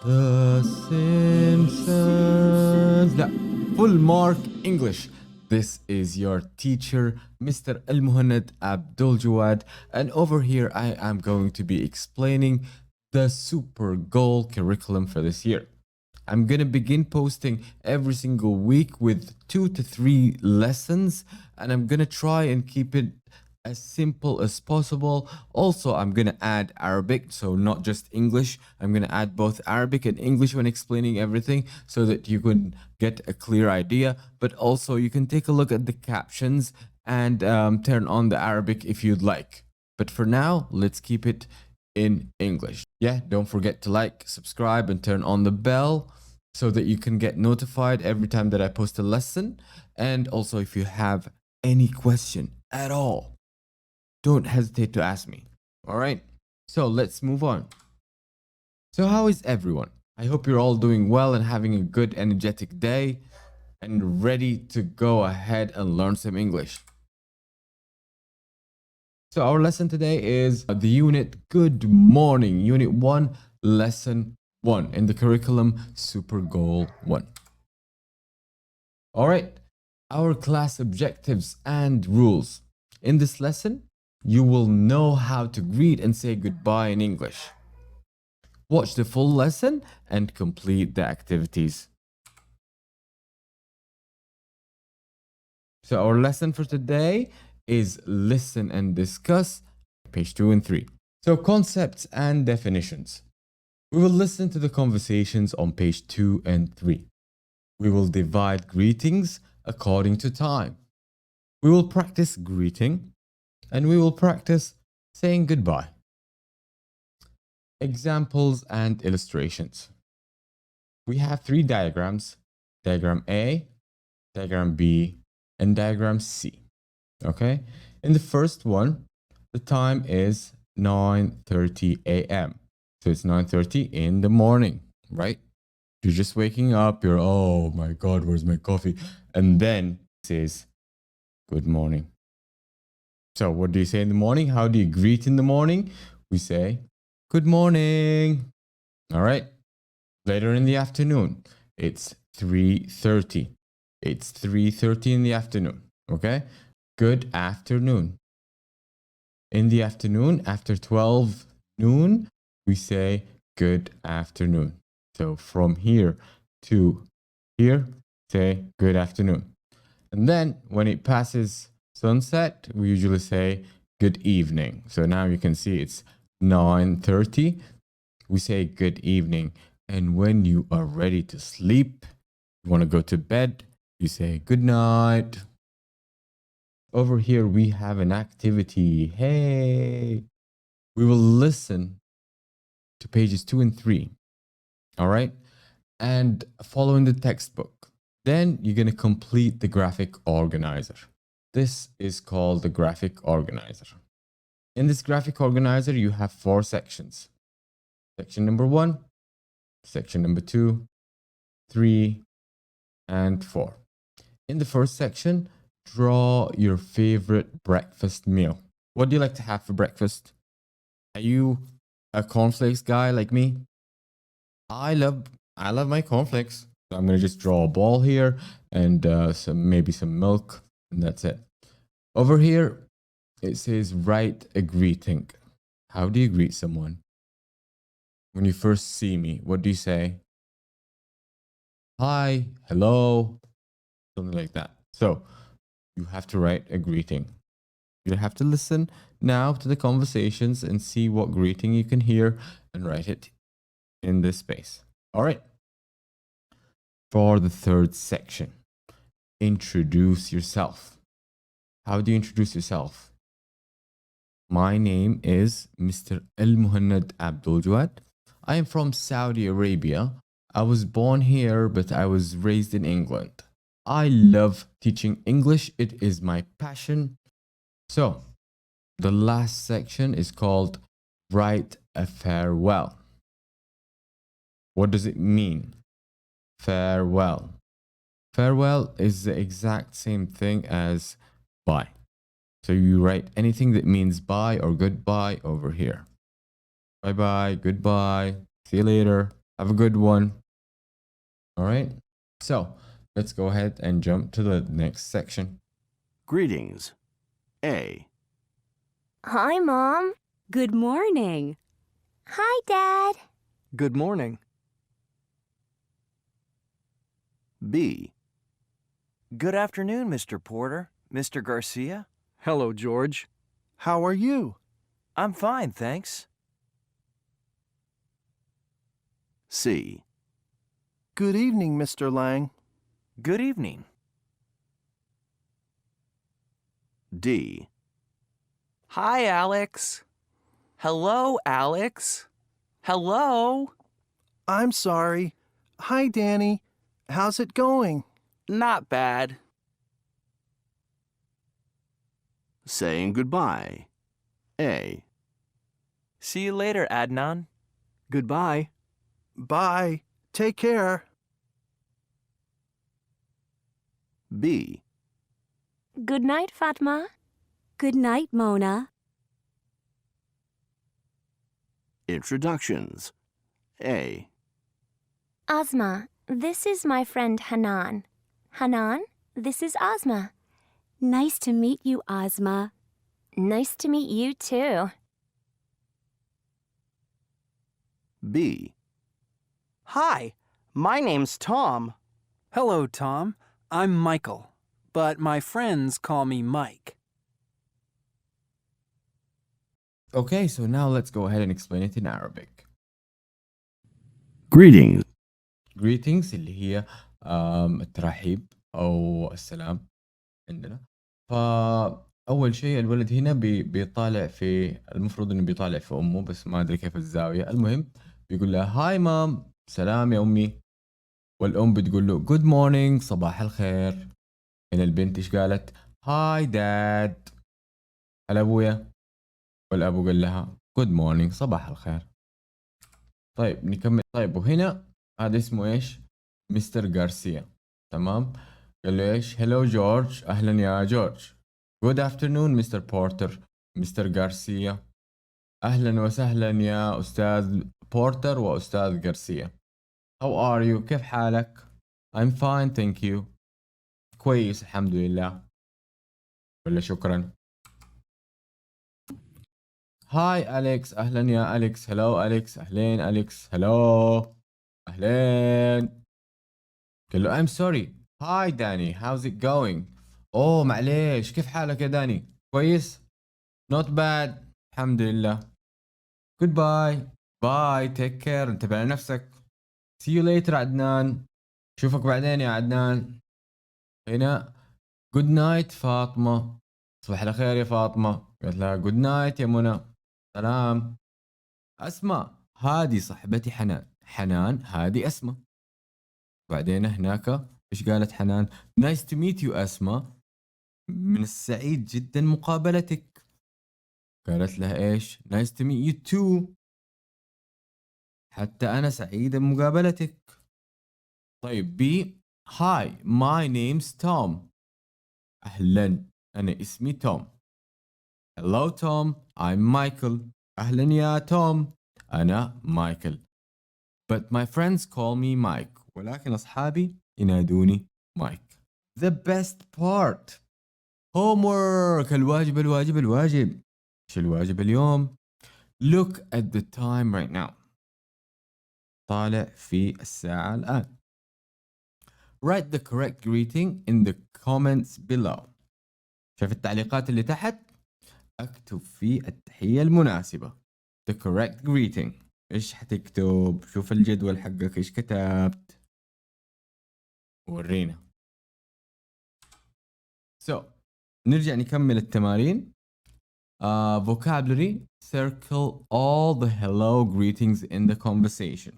The Simpsons. لا, full mark English. This is your teacher, Mr. Almohanad Abduljawad, and over here I am going to be explaining the super goal curriculum for this year. I'm gonna begin posting every single week with 2 to 3 lessons, and I'm gonna try and keep it as simple as possible. Also, I'm gonna add Arabic, so not just English. I'm gonna add both Arabic and English when explaining everything so that you can get a clear idea. But also, you can take a look at the captions and turn on the Arabic if you'd like. But for now, let's keep it in English. Yeah, don't forget to like, subscribe, and turn on the bell so that you can get notified every time that I post a lesson. And also, if you have any question at all, don't hesitate to ask me. All right, so let's move on. So how is everyone? I hope you're all doing well and having a good energetic day and ready to go ahead and learn some English. So our lesson today is the unit Good Morning, Unit 1, Lesson 1 in the curriculum Super Goal 1. All right, our class objectives and rules. In this lesson, you will know how to greet and say goodbye in English. Watch the full lesson and complete the activities. So our lesson for today is listen and discuss, page 2 and 3. So concepts and definitions. We will listen to the conversations on page 2 and 3. We will divide greetings according to time. We will practice greeting and we will practice saying goodbye. Examples and illustrations. We have 3 diagrams, diagram A, diagram B, and diagram C. Okay? In the first one, the time is 9:30 a.m. So it's 9:30 in the morning, right? You're just waking up, you're, oh my God, where's my coffee? And then it says, good morning. So what do you say in the morning? How do you greet in the morning? We say, good morning. All right. Later in the afternoon, it's 3:30. It's 3:30 in the afternoon. Okay. Good afternoon. In the afternoon, after 12 noon, we say good afternoon. So from here to here, say good afternoon. And then when it passes sunset, we usually say good evening. So now you can see it's 9:30. We say good evening. And when you are ready to sleep, you want to go to bed, you say good night. Over here, we have an activity. Hey, we will listen to pages 2 and 3. All right. And following the textbook. Then you're going to complete the graphic organizer. This is called the graphic organizer. In this graphic organizer, you have 4 sections. Section number 1, section number 2, 3, and 4. In the first section, draw your favorite breakfast meal. What do you like to have for breakfast? Are you a cornflakes guy like me? I love my cornflakes. So I'm going to just draw a ball here and maybe some milk, and that's it. Over here, it says write a greeting. How do you greet someone? When you first see me, what do you say? Hi, hello, something like that. So you have to write a greeting. You have to listen now to the conversations and see what greeting you can hear and write it in this space. All right. For the third section, introduce yourself. How do you introduce yourself? My name is Mr.Almohanad Abduljawad. I am from Saudi Arabia. I was born here, but I was raised in England. I love teaching English. It is my passion. So, the last section is called Write a Farewell. What does it mean? Farewell. Farewell is the exact same thing as bye. So you write anything that means bye or goodbye over here. Bye-bye, goodbye, see you later. Have a good one. All right. So let's go ahead and jump to the next section. Greetings. A. Hi, Mom. Good morning. Hi, Dad. Good morning. B. Good afternoon, Mr. Porter, Mr. Garcia. Hello, George. How are you? I'm fine, thanks. C. Good evening, Mr. Lang. Good evening. D. Hi, Alex. Hello, Alex. Hello. I'm sorry. Hi, Danny. How's it going? Not bad. Saying goodbye. A. See you later, Adnan. Goodbye. Bye. Take care. B. Good night, Fatma. Good night, Mona. Introductions. A. Asma, this is my friend Hanan. Hanan, this is Asma. Nice to meet you, Asma. Nice to meet you, too. B. Hi, my name's Tom. Hello, Tom. I'm Michael, but my friends call me Mike. Okay, so now let's go ahead and explain it in Arabic. Greetings. Greetings اللي هي الترحيب أو السلام عندنا. فأول شيء الولد هنا بيطالع في المفروض إنه بيطالع في أمه، بس ما أدري كيف الزاوية. المهم بيقول لها هاي مام، سلام يا أمي. والأم بتقول له good morning، صباح الخير. هنا البنت إيش قالت؟ هاي داد. هلا أبويا. والأبو قال لها good morning، صباح الخير. طيب نكمل. طيب وهنا هذا اسمه إيش؟ مستر غارسيا. تمام؟ قال له إيش؟ hello جورج، أهلا يا جورج. good afternoon مستر بورتر، مستر غارسيا. أهلا وسهلا يا أستاذ بورتر وأستاذ غارسيا. how are you؟ كيف حالك؟ I'm fine thank you. كويس الحمد لله. ولا شكرا. هاي أليكس، أهلا يا أليكس. هلو أليكس، أهلين أليكس. هلو أهلين. قال له I'm sorry. هاي داني how's it going؟ أوه معليش، كيف حالك يا داني؟ كويس؟ not bad الحمد لله. goodbye. باي take care، انتبه على نفسك. see you later عدنان، شوفك بعدين يا عدنان. هنا good night فاطمة، صباح الخير يا فاطمة. قالت لها good night يا منى، سلام. أسماء، هذه صاحبتي حنان. حنان هذه أسماء. بعدين هناك إيش قالت حنان؟ nice to meet you أسماء، من السعيد جدا مقابلتك. قالت لها إيش؟ nice to meet you too، حتى أنا سعيدة بمقابلتك. طيب بي hi my name's Tom، أهلا أنا اسمي توم. hello Tom I'm Michael، أهلا يا توم أنا مايكل. but my friends call me Mike، ولكن أصحابي ينادوني مايك. the best part homework، الواجب الواجب الواجب. إيش الواجب اليوم؟ look at the time right now، طالع في الساعة الآن. write the correct greeting in the comments below، شايف التعليقات اللي تحت؟ اكتب في التحية المناسبة. the correct greeting. ايش حتكتب؟ شوف الجدول حقك ايش كتبت، ورينا. so نرجع نكمل التمارين. vocabulary circle all the hello greetings in the conversation،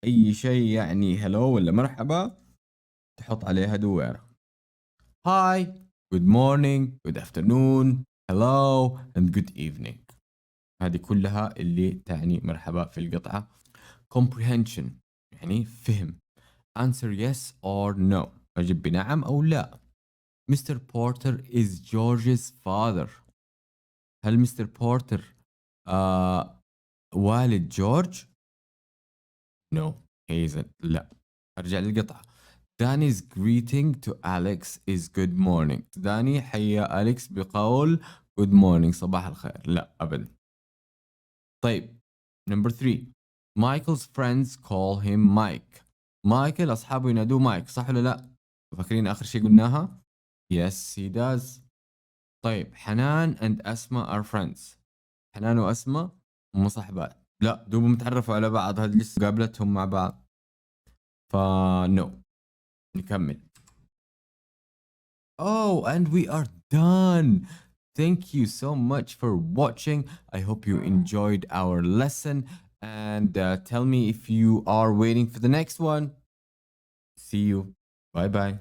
اي شيء يعني hello ولا مرحبا تحط عليها دويرة. hi good morning good afternoon hello and good evening، هذه كلها اللي تعني مرحبا في القطعة. comprehension يعني فهم. answer yes or no، أجب بنعم أو لا. Mr. Porter is George's father، هل Mr. Porter والد جورج؟ no hazel. لا. أرجع للقطعة. Danny's greeting to Alex is good morning. داني حيا أليكس بقول good morning صباح الخير. لا أبدا. طيب number 3. Michael's friends call him Mike. مايكل أصحابه ينادوه مايك صح ولا لا؟ فاكرين آخر شيء قلناها؟ Yes he does. طيب حنان and أسماء are friends. حنان وأسماء هم صاحبات. لا دوبهم تعرفوا على بعض هذه لسه قابلتهم مع بعض. no. نكمل. Oh, and we are done. Thank you so much for watching. I hope you enjoyed our lesson and tell me if you are waiting for the next one. See you. Bye bye.